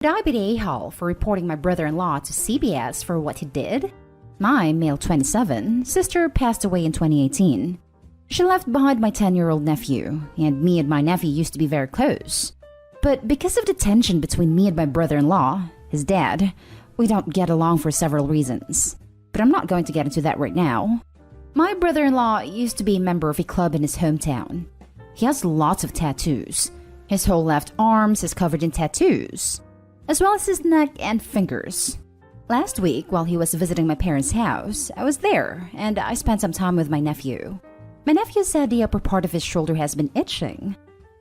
Would I be the a-hole for reporting my brother-in-law to CBS for what he did? My male 27 sister passed away in 2018. She left behind my 10-year-old nephew, and me and my nephew used to be very close. But because of the tension between me and my brother-in-law, his dad, we don't get along for several reasons. But I'm not going to get into that right now. My brother-in-law used to be a member of a club in his hometown. He has lots of tattoos. His whole left arm is covered in tattoos, as well as his neck and fingers. Last week, while he was visiting my parents' house, I was there, and I spent some time with my nephew. My nephew said the upper part of his shoulder has been itching.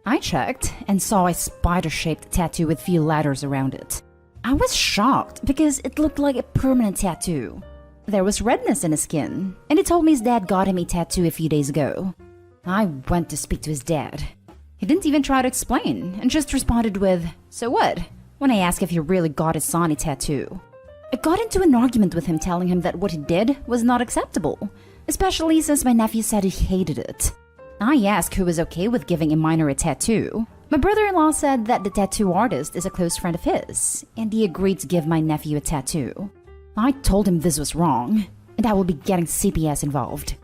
I checked and saw a spider-shaped tattoo with few letters around it. I was shocked because it looked like a permanent tattoo. There was redness in his skin, and he told me his dad got him a tattoo a few days ago. I went to speak to his dad. He didn't even try to explain, and just responded with, "So what?" when I asked if he really got his son a tattoo. I got into an argument with him telling him that what he did was not acceptable, especially since my nephew said he hated it. I asked who was okay with giving a minor a tattoo. My brother-in-law said that the tattoo artist is a close friend of his, and he agreed to give my nephew a tattoo. I told him this was wrong, and I will be getting CPS involved.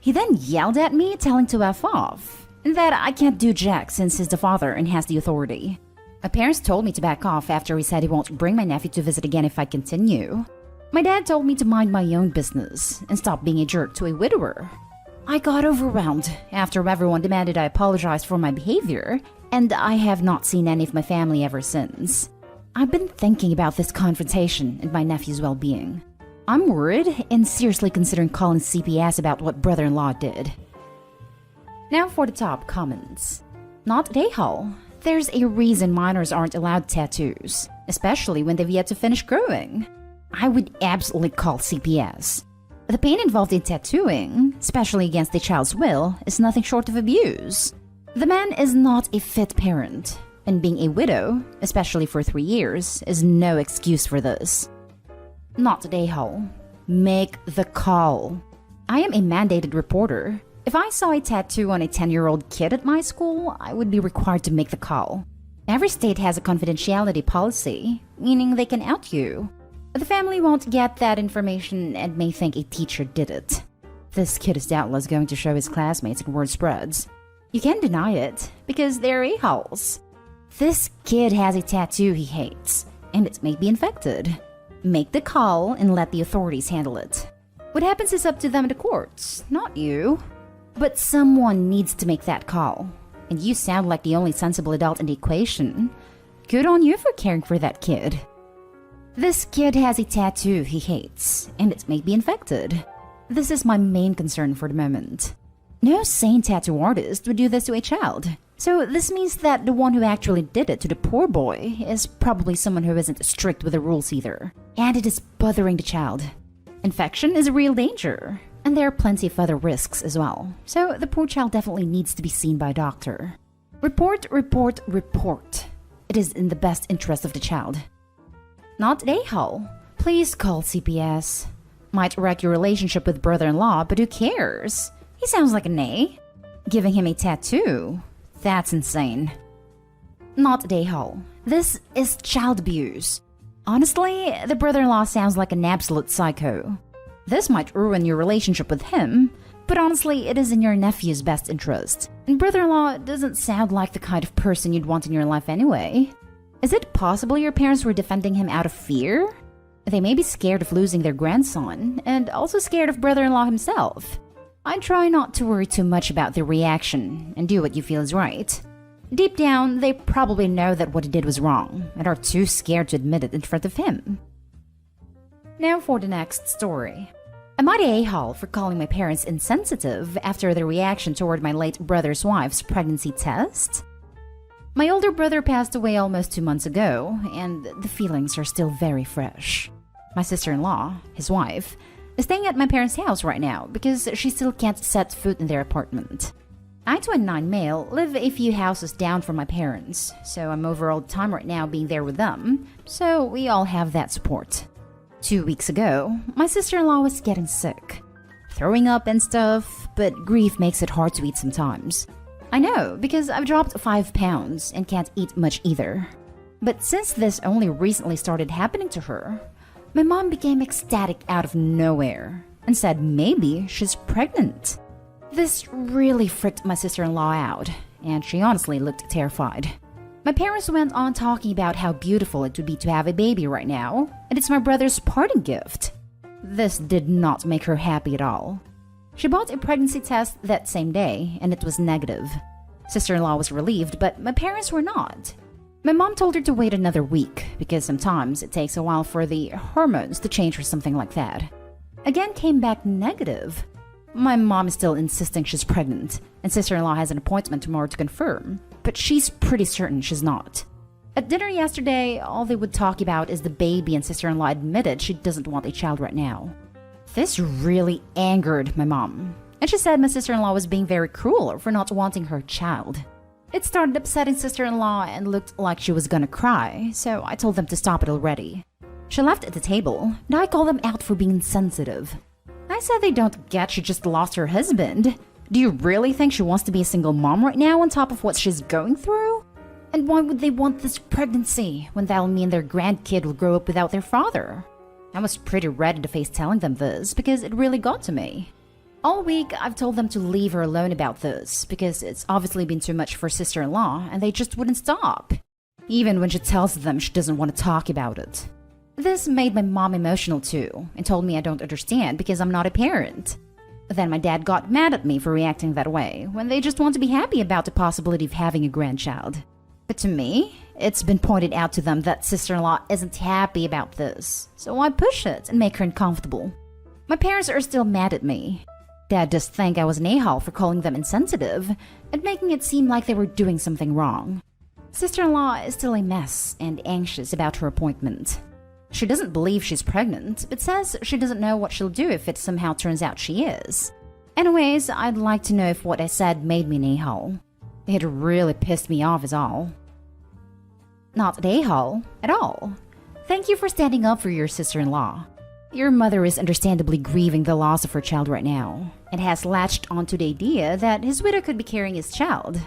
He then yelled at me, telling to F off, and that I can't do jack since he's the father and has the authority. My parents told me to back off after he said he won't bring my nephew to visit again if I continue. My dad told me to mind my own business and stop being a jerk to a widower. I got overwhelmed after everyone demanded I apologize for my behavior, and I have not seen any of my family ever since. I've been thinking about this confrontation and my nephew's well-being. I'm worried and seriously considering calling CPS about what brother-in-law did. Now for the top comments. Not a-hole. There's a reason minors aren't allowed tattoos, especially when they've yet to finish growing. I would absolutely call CPS. The pain involved in tattooing, especially against a child's will, is nothing short of abuse. The man is not a fit parent, and being a widow, especially for 3 years, is no excuse for this. Not the a-hole. Make the call. I am a mandated reporter. If I saw a tattoo on a 10-year-old kid at my school, I would be required to make the call. Every state has a confidentiality policy, meaning they can out you. But the family won't get that information and may think a teacher did it. This kid is doubtless going to show his classmates and word spreads. You can't deny it, because they're a-holes. This kid has a tattoo he hates, and it may be infected. Make the call and let the authorities handle it. What happens is up to them in the courts, not you. But someone needs to make that call, and you sound like the only sensible adult in the equation. Good on you for caring for that kid. This kid has a tattoo he hates, and it may be infected. This is my main concern for the moment. No sane tattoo artist would do this to a child. So this means that the one who actually did it to the poor boy is probably someone who isn't strict with the rules either. And it is bothering the child. Infection is a real danger, and there are plenty of other risks as well. So the poor child definitely needs to be seen by a doctor. Report, report, report. It is in the best interest of the child. Not a-hole. Please call CPS. Might wreck your relationship with brother-in-law, but who cares? He sounds like an A. Giving him a tattoo? That's insane. Not a-hole. This is child abuse. Honestly, the brother-in-law sounds like an absolute psycho. This might ruin your relationship with him, but honestly, it is in your nephew's best interest. And brother-in-law doesn't sound like the kind of person you'd want in your life anyway. Is it possible your parents were defending him out of fear? They may be scared of losing their grandson, and also scared of brother-in-law himself. I try not to worry too much about their reaction and do what you feel is right. Deep down, they probably know that what he did was wrong and are too scared to admit it in front of him. Now for the next story. Am I the a-hole for calling my parents insensitive after their reaction toward my late brother's wife's pregnancy test? My older brother passed away almost 2 months ago, and the feelings are still very fresh. My sister-in-law, his wife, is staying at my parents' house right now because she still can't set foot in their apartment. I, 29 male, live a few houses down from my parents, so I'm over all the time right now being there with them, so we all have that support. 2 weeks ago, my sister-in-law was getting sick, throwing up and stuff, but grief makes it hard to eat sometimes. I know, because I've dropped 5 pounds and can't eat much either. But since this only recently started happening to her, my mom became ecstatic out of nowhere and said maybe she's pregnant. This really freaked my sister-in-law out, and she honestly looked terrified. My parents went on talking about how beautiful it would be to have a baby right now, and it's my brother's parting gift. This did not make her happy at all. She bought a pregnancy test that same day, and it was negative. Sister-in-law was relieved, but my parents were not. My mom told her to wait another week, because sometimes it takes a while for the hormones to change or something like that. Again came back negative. My mom is still insisting she's pregnant, and sister-in-law has an appointment tomorrow to confirm, but she's pretty certain she's not. At dinner yesterday, all they would talk about is the baby, and sister-in-law admitted she doesn't want a child right now. This really angered my mom, and she said my sister-in-law was being very cruel for not wanting her child. It started upsetting sister-in-law and looked like she was gonna cry, so I told them to stop it already. She left at the table, and I called them out for being insensitive. I said they don't get she just lost her husband. Do you really think she wants to be a single mom right now on top of what she's going through? And why would they want this pregnancy when that'll mean their grandkid will grow up without their father? I was pretty red in the face telling them this because it really got to me. All week, I've told them to leave her alone about this because it's obviously been too much for sister-in-law and they just wouldn't stop. Even when she tells them she doesn't want to talk about it. This made my mom emotional too and told me I don't understand because I'm not a parent. Then my dad got mad at me for reacting that way when they just want to be happy about the possibility of having a grandchild. But to me, it's been pointed out to them that sister-in-law isn't happy about this, so I push it and make her uncomfortable. My parents are still mad at me. Dad just think I was an a-hole for calling them insensitive and making it seem like they were doing something wrong. Sister-in-law is still a mess and anxious about her appointment. She doesn't believe she's pregnant, but says she doesn't know what she'll do if it somehow turns out she is. Anyways, I'd like to know if what I said made me an a-hole. It really pissed me off is all. Not an a-hole at all. Thank you for standing up for your sister-in-law. Your mother is understandably grieving the loss of her child right now, and has latched onto the idea that his widow could be carrying his child.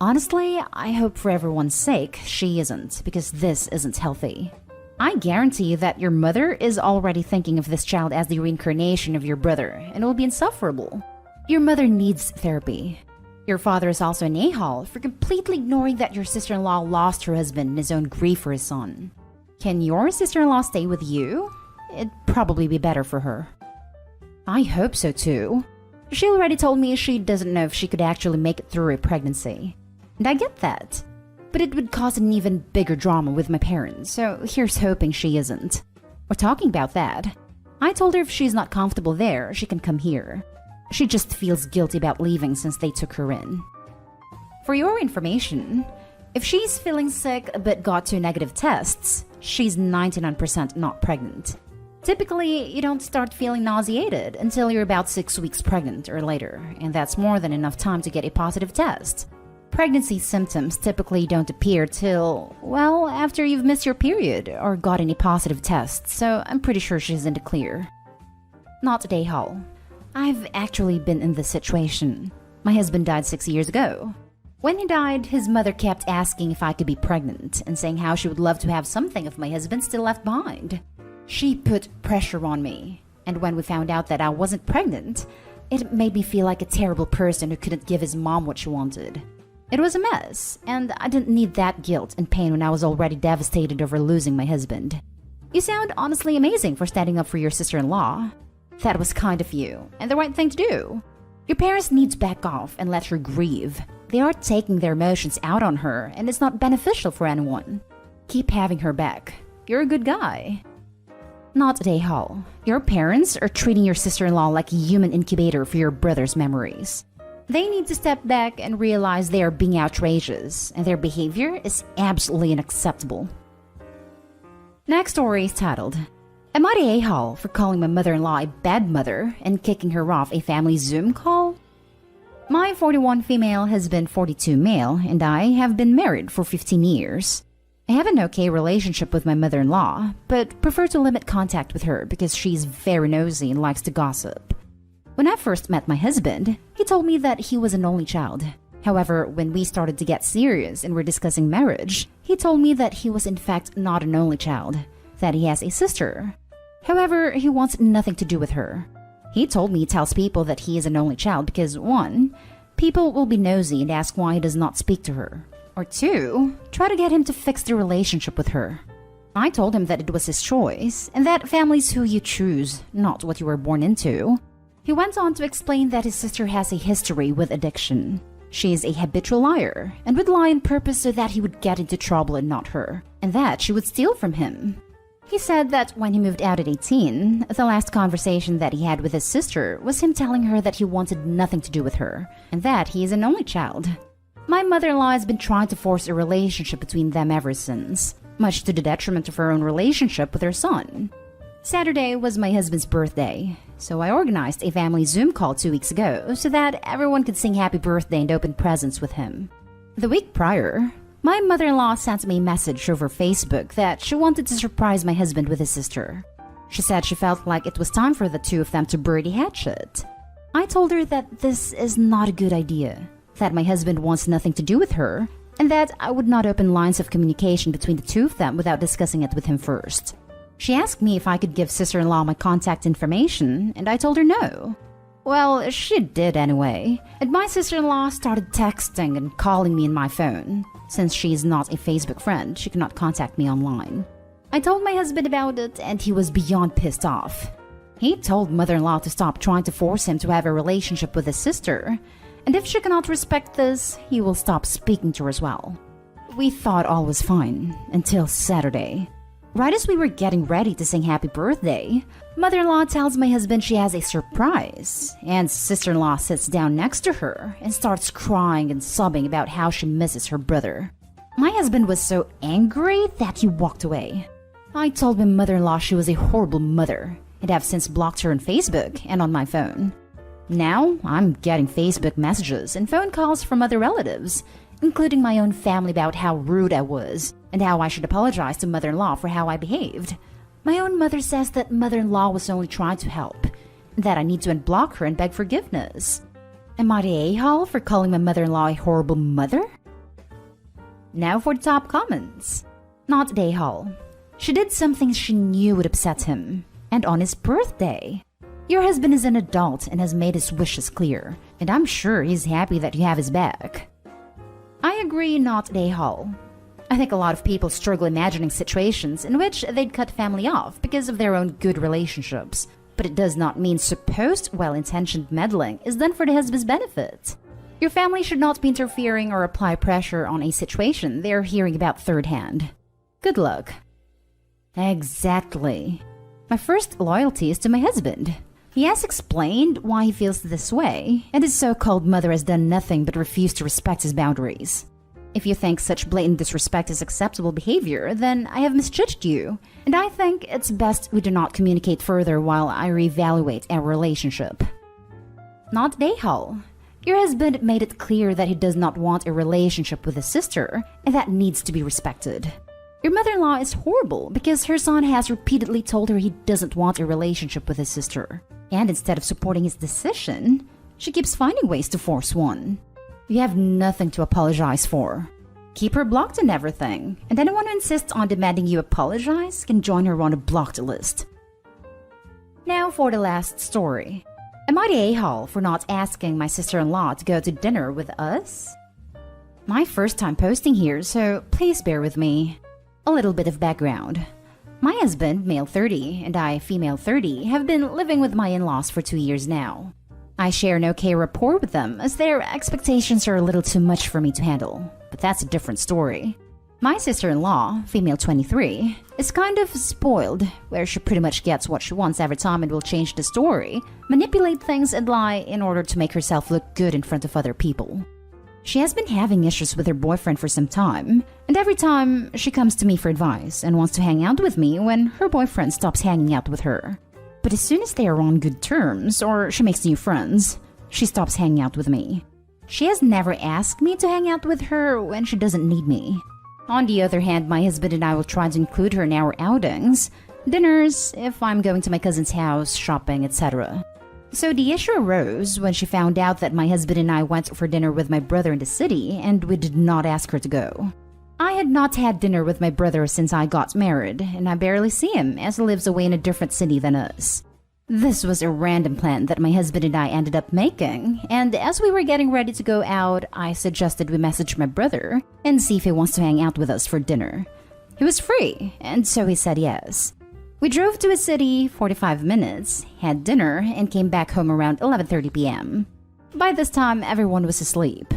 Honestly, I hope for everyone's sake she isn't, because this isn't healthy. I guarantee that your mother is already thinking of this child as the reincarnation of your brother, and it will be insufferable. Your mother needs therapy. Your father is also an a-hole for completely ignoring that your sister-in-law lost her husband in his own grief for his son. Can your sister-in-law stay with you? It'd probably be better for her. I hope so too. She already told me she doesn't know if she could actually make it through a pregnancy. And I get that. But it would cause an even bigger drama with my parents, so here's hoping she isn't. We're talking about that. I told her if she's not comfortable there, she can come here. She just feels guilty about leaving since they took her in. For your information, if she's feeling sick but got 2 negative tests, she's 99% not pregnant. Typically, you don't start feeling nauseated until you're about 6 weeks pregnant or later, and that's more than enough time to get a positive test. Pregnancy symptoms typically don't appear till, well, after you've missed your period or got any positive tests, so I'm pretty sure she's in the clear. Not a a-hole. I've actually been in this situation. My husband died 6 years ago. When he died, his mother kept asking if I could be pregnant and saying how she would love to have something of my husband still left behind. She put pressure on me, and when we found out that I wasn't pregnant, it made me feel like a terrible person who couldn't give his mom what she wanted. It was a mess, and I didn't need that guilt and pain when I was already devastated over losing my husband. You sound honestly amazing for standing up for your sister-in-law. That was kind of you, and the right thing to do. Your parents need to back off and let her grieve. They are taking their emotions out on her, and it's not beneficial for anyone. Keep having her back. You're a good guy. Not a a-hole. Your parents are treating your sister-in-law like a human incubator for your brother's memories. They need to step back and realize they are being outrageous, and their behavior is absolutely unacceptable. Next story is titled, Am I the a-hole for calling my mother-in-law a bad mother and kicking her off a family Zoom call? My 41 female husband 42 male and I have been married for 15 years. I have an okay relationship with my mother-in-law, but prefer to limit contact with her because she's very nosy and likes to gossip. When I first met my husband, he told me that he was an only child. However, when we started to get serious and were discussing marriage, he he told me that he was in fact not an only child, that he has a sister. However, he wants nothing to do with her. He told me he tells people that he is an only child because 1. People will be nosy and ask why he does not speak to her, or 2. Try to get him to fix the relationship with her. I told him that it was his choice, and that family's who you choose, not what you were born into. He went on to explain that his sister has a history with addiction. She is a habitual liar, and would lie on purpose so that he would get into trouble and not her, and that she would steal from him. He said that when he moved out at 18, the last conversation that he had with his sister was him telling her that he wanted nothing to do with her, and that he is an only child. My mother-in-law has been trying to force a relationship between them ever since, much to the detriment of her own relationship with her son. Saturday was my husband's birthday, so I organized a family Zoom call 2 weeks ago so that everyone could sing happy birthday and open presents with him. The week prior, my mother-in-law sent me a message over Facebook that she wanted to surprise my husband with his sister. She said she felt like it was time for the two of them to bury the hatchet. I told her that this is not a good idea, that my husband wants nothing to do with her, and that I would not open lines of communication between the two of them without discussing it with him first. She asked me if I could give sister-in-law my contact information, and I told her no. Well, she did anyway, and my sister-in-law started texting and calling me on my phone. Since she is not a Facebook friend, she cannot contact me online. I told my husband about it, and he was beyond pissed off. He told mother-in-law to stop trying to force him to have a relationship with his sister, and if she cannot respect this, he will stop speaking to her as well. We thought all was fine, until Saturday. Right as we were getting ready to sing happy birthday, mother-in-law tells my husband she has a surprise, and sister-in-law sits down next to her and starts crying and sobbing about how she misses her brother. My husband was so angry that he walked away. I told my mother-in-law she was a horrible mother, and have since blocked her on Facebook and on my phone. Now, I'm getting Facebook messages and phone calls from other relatives, including my own family, about how rude I was and how I should apologize to mother-in-law for how I behaved. My own mother says that mother-in-law was only trying to help, and that I need to unblock her and beg forgiveness. Am I the a-hole for calling my mother-in-law a horrible mother? Now for the top comments. Not the a-hole. She did something she knew would upset him, and on his birthday. Your husband is an adult and has made his wishes clear, and I'm sure he's happy that you have his back. I agree, not the a-hole. I think a lot of people struggle imagining situations in which they'd cut family off because of their own good relationships, but it does not mean supposed well-intentioned meddling is done for the husband's benefit. Your family should not be interfering or apply pressure on a situation they're hearing about third hand. Good luck. Exactly. My first loyalty is to my husband. He has explained why he feels this way, and his so-called mother has done nothing but refuse to respect his boundaries. If you think such blatant disrespect is acceptable behavior, then I have misjudged you, and I think it's best we do not communicate further while I reevaluate our relationship. Not a-hole. Your husband made it clear that he does not want a relationship with his sister, and that needs to be respected. Your mother-in-law is horrible because her son has repeatedly told her he doesn't want a relationship with his sister, and instead of supporting his decision, she keeps finding ways to force one. You have nothing to apologize for. Keep her blocked and everything, and anyone who insists on demanding you apologize can join her on a blocked list. Now for the last story. Am I the a-hole for not asking my sister-in-law to go to dinner with us? My first time posting here, so please bear with me. A little bit of background. My husband, male 30, and I, female 30, have been living with my in-laws for 2 years now. I share an okay rapport with them as their expectations are a little too much for me to handle, but that's a different story. My sister-in-law, female 23, is kind of spoiled, where she pretty much gets what she wants every time and will change the story, manipulate things and lie in order to make herself look good in front of other people. She has been having issues with her boyfriend for some time, and every time she comes to me for advice and wants to hang out with me when her boyfriend stops hanging out with her. But as soon as they are on good terms or she makes new friends, she stops hanging out with me. She has never asked me to hang out with her when she doesn't need me. On the other hand, my husband and I will try to include her in our outings, dinners, if I'm going to my cousin's house, shopping, etc. So the issue arose when she found out that my husband and I went for dinner with my brother in the city and we did not ask her to go. I had not had dinner with my brother since I got married, and I barely see him as he lives away in a different city than us. This was a random plan that my husband and I ended up making, and as we were getting ready to go out, I suggested we message my brother and see if he wants to hang out with us for dinner. He was free, and so he said yes. We drove to a city 45 minutes, had dinner, and came back home around 11:30 p.m. By this time, everyone was asleep.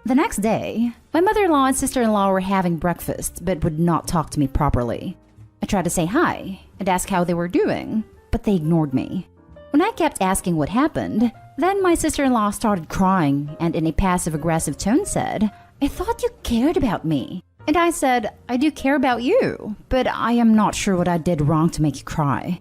The next day, my mother-in-law and sister-in-law were having breakfast but would not talk to me properly. I tried to say hi and ask how they were doing, but they ignored me. When I kept asking what happened, then my sister-in-law started crying and in a passive-aggressive tone said, "I thought you cared about me." And I said, "I do care about you, but I am not sure what I did wrong to make you cry."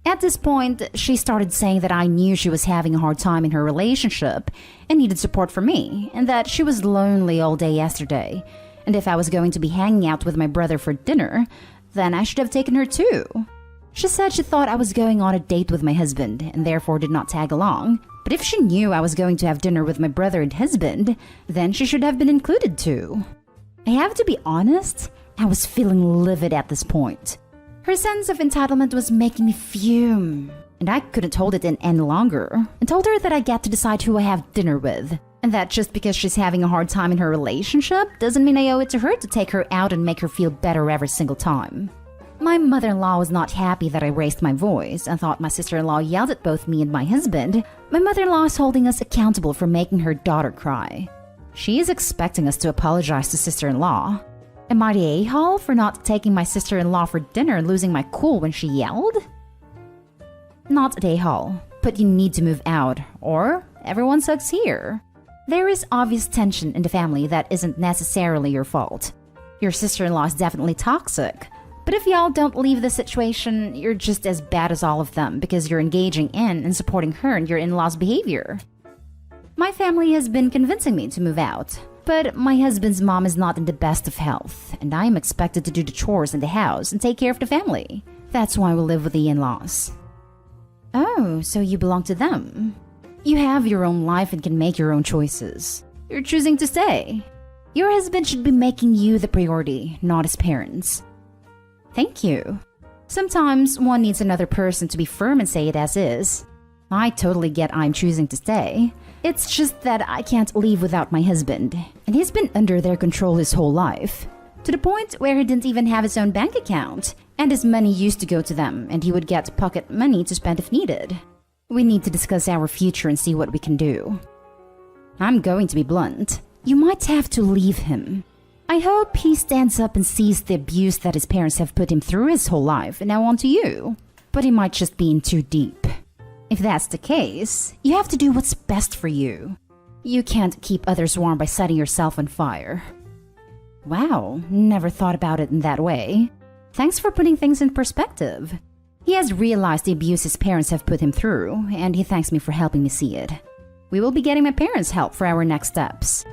At this point, she started saying that I knew she was having a hard time in her relationship and needed support from me, and that she was lonely all day yesterday, and if I was going to be hanging out with my brother for dinner, then I should have taken her too. She said she thought I was going on a date with my husband and therefore did not tag along, but if she knew I was going to have dinner with my brother and husband, then she should have been included too. I have to be honest, I was feeling livid at this point. Her sense of entitlement was making me fume, and I couldn't hold it in any longer, and told her that I get to decide who I have dinner with, and that just because she's having a hard time in her relationship doesn't mean I owe it to her to take her out and make her feel better every single time. My mother-in-law was not happy that I raised my voice and thought my sister-in-law yelled at both me and my husband. My mother-in-law is holding us accountable for making her daughter cry. She is expecting us to apologize to sister-in-law. Am I the a-hole for not taking my sister-in-law for dinner and losing my cool when she yelled? Not the a-hole, but you need to move out, or everyone sucks here. There is obvious tension in the family that isn't necessarily your fault. Your sister-in-law is definitely toxic, but if y'all don't leave the situation, you're just as bad as all of them because you're engaging in and supporting her and your in-laws' behavior. My family has been convincing me to move out, but my husband's mom is not in the best of health, and I am expected to do the chores in the house and take care of the family. That's why we live with the in-laws. Oh, so you belong to them. You have your own life and can make your own choices. You're choosing to stay. Your husband should be making you the priority, not his parents. Thank you. Sometimes one needs another person to be firm and say it as is. I totally get I'm choosing to stay. It's just that I can't leave without my husband, and he's been under their control his whole life, to the point where he didn't even have his own bank account, and his money used to go to them, and he would get pocket money to spend if needed. We need to discuss our future and see what we can do. I'm going to be blunt. You might have to leave him. I hope he stands up and sees the abuse that his parents have put him through his whole life and now onto you, but he might just be in too deep. If that's the case, you have to do what's best for you. You can't keep others warm by setting yourself on fire. Wow, never thought about it in that way. Thanks for putting things in perspective. He has realized the abuse his parents have put him through, and he thanks me for helping me see it. We will be getting my parents' help for our next steps.